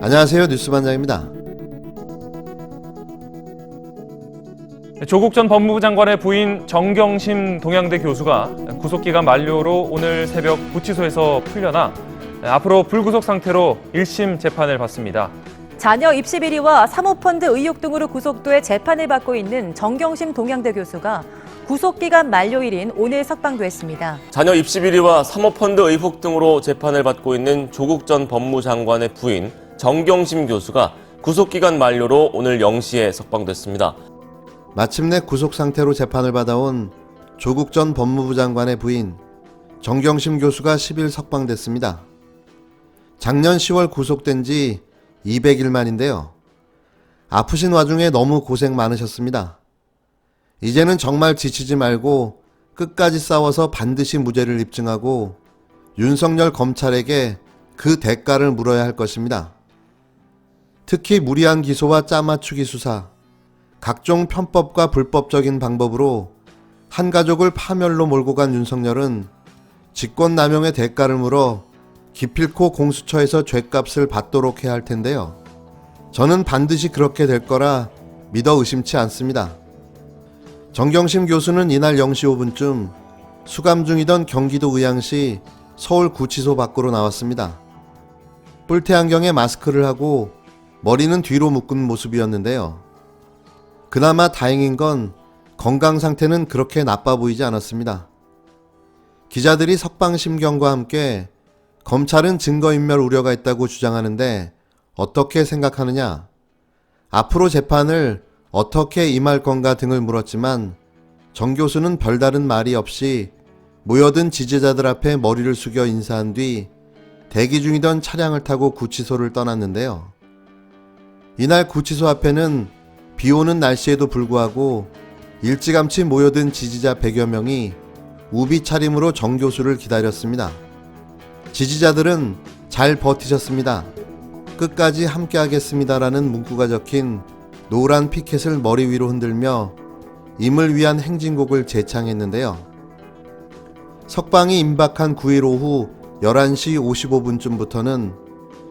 안녕하세요. 뉴스반장입니다. 조국 전 법무부 장관의 부인 정경심 동양대 교수가 구속기간 만료로 오늘 새벽 구치소에서 풀려나 앞으로 불구속 상태로 1심 재판을 받습니다. 자녀 입시 비리와 사모펀드 의혹 등으로 구속돼 재판을 받고 있는 정경심 동양대 교수가 구속기간 만료일인 오늘 석방됐습니다. 자녀 입시 비리와 사모펀드 의혹 등으로 재판을 받고 있는 조국 전 법무장관의 부인 정경심 교수가 구속기간 만료로 오늘 0시에 석방됐습니다. 마침내 구속 상태로 재판을 받아온 조국 전 법무부 장관의 부인 정경심 교수가 10일 석방됐습니다. 작년 10월 구속된 지 200일 만인데요. 아프신 와중에 너무 고생 많으셨습니다. 이제는 정말 지치지 말고 끝까지 싸워서 반드시 무죄를 입증하고 윤석열 검찰에게 그 대가를 물어야 할 것입니다. 특히 무리한 기소와 짜맞추기 수사, 각종 편법과 불법적인 방법으로 한 가족을 파멸로 몰고 간 윤석열은 직권남용의 대가를 물어 기필코 공수처에서 죗값을 받도록 해야 할 텐데요. 저는 반드시 그렇게 될 거라 믿어 의심치 않습니다. 정경심 교수는 이날 0시 5분쯤 수감 중이던 경기도 의왕시 서울구치소 밖으로 나왔습니다. 뿔테 안경에 마스크를 하고 머리는 뒤로 묶은 모습이었는데요. 그나마 다행인 건 건강 상태는 그렇게 나빠 보이지 않았습니다. 기자들이 석방심경과 함께 검찰은 증거인멸 우려가 있다고 주장하는데 어떻게 생각하느냐, 앞으로 재판을 어떻게 임할 건가 등을 물었지만 정 교수는 별다른 말이 없이 모여든 지지자들 앞에 머리를 숙여 인사한 뒤 대기 중이던 차량을 타고 구치소를 떠났는데요. 이날 구치소 앞에는 비 오는 날씨에도 불구하고 일찌감치 모여든 지지자 100여 명이 우비 차림으로 정 교수를 기다렸습니다. 지지자들은 잘 버티셨습니다. 끝까지 함께하겠습니다라는 문구가 적힌 노란 피켓을 머리 위로 흔들며 임을 위한 행진곡을 재창했는데요. 석방이 임박한 9일 오후 11시 55분쯤부터는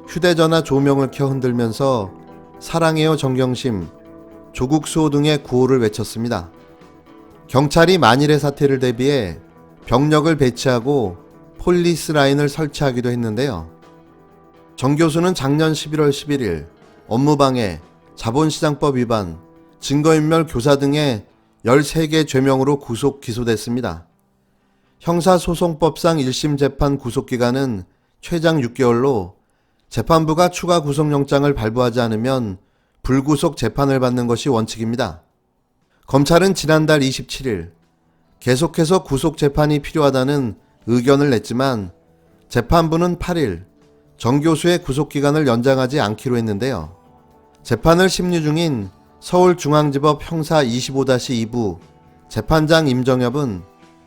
휴대전화 조명을 켜 흔들면서 사랑해요 정경심, 조국 수호 등의 구호를 외쳤습니다. 경찰이 만일의 사태를 대비해 병력을 배치하고 폴리스 라인을 설치하기도 했는데요. 정 교수는 작년 11월 11일 업무방해, 자본시장법 위반, 증거인멸 교사 등의 13개 죄명으로 구속 기소됐습니다. 형사소송법상 1심 재판 구속기간은 최장 6개월로 재판부가 추가 구속영장을 발부하지 않으면 불구속 재판을 받는 것이 원칙입니다. 검찰은 지난달 27일 계속해서 구속 재판이 필요하다는 의견을 냈지만 재판부는 8일 정 교수의 구속기간을 연장하지 않기로 했는데요. 재판을 심리 중인 서울중앙지법 형사 25-2부 재판장 임정엽은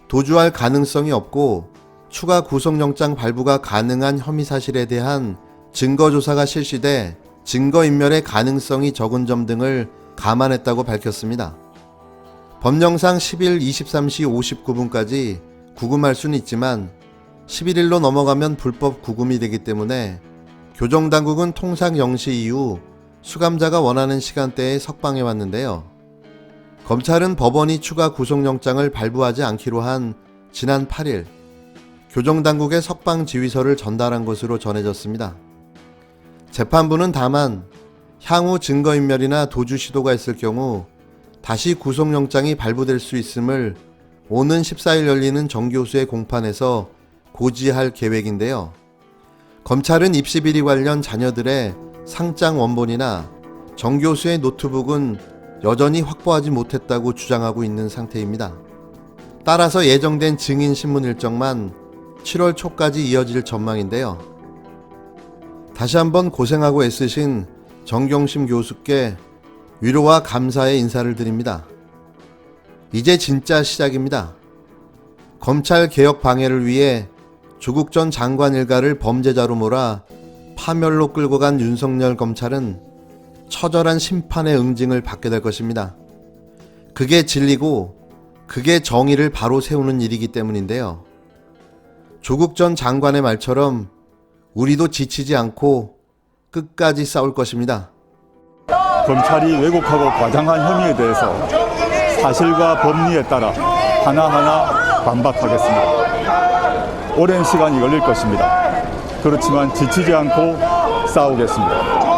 도주할 가능성이 없고 추가 구속영장 발부가 가능한 혐의 사실에 대한 증거조사가 실시돼 증거인멸의 가능성이 적은 점 등을 감안했다고 밝혔습니다. 법령상 10일 23시 59분까지 구금할 수는 있지만 11일로 넘어가면 불법 구금이 되기 때문에 교정당국은 통상 0시 이후 수감자가 원하는 시간대에 석방해 왔는데요. 검찰은 법원이 추가 구속영장을 발부하지 않기로 한 지난 8일 교정당국에 석방 지휘서를 전달한 것으로 전해졌습니다. 재판부는 다만 향후 증거인멸이나 도주 시도가 있을 경우 다시 구속영장이 발부될 수 있음을 오는 14일 열리는 정 교수의 공판에서 고지할 계획인데요. 검찰은 입시비리 관련 자녀들의 상장 원본이나 정 교수의 노트북은 여전히 확보하지 못했다고 주장하고 있는 상태입니다. 따라서 예정된 증인 신문 일정만 7월 초까지 이어질 전망인데요. 다시 한번 고생하고 애쓰신 정경심 교수께 위로와 감사의 인사를 드립니다. 이제 진짜 시작입니다. 검찰 개혁 방해를 위해 조국 전 장관 일가를 범죄자로 몰아 파멸로 끌고 간 윤석열 검찰은 처절한 심판의 응징을 받게 될 것입니다. 그게 진리고 그게 정의를 바로 세우는 일이기 때문인데요. 조국 전 장관의 말처럼 우리도 지치지 않고 끝까지 싸울 것입니다. 검찰이 왜곡하고 과장한 혐의에 대해서 사실과 법리에 따라 하나하나 반박하겠습니다. 오랜 시간이 걸릴 것입니다. 그렇지만 지치지 않고 싸우겠습니다.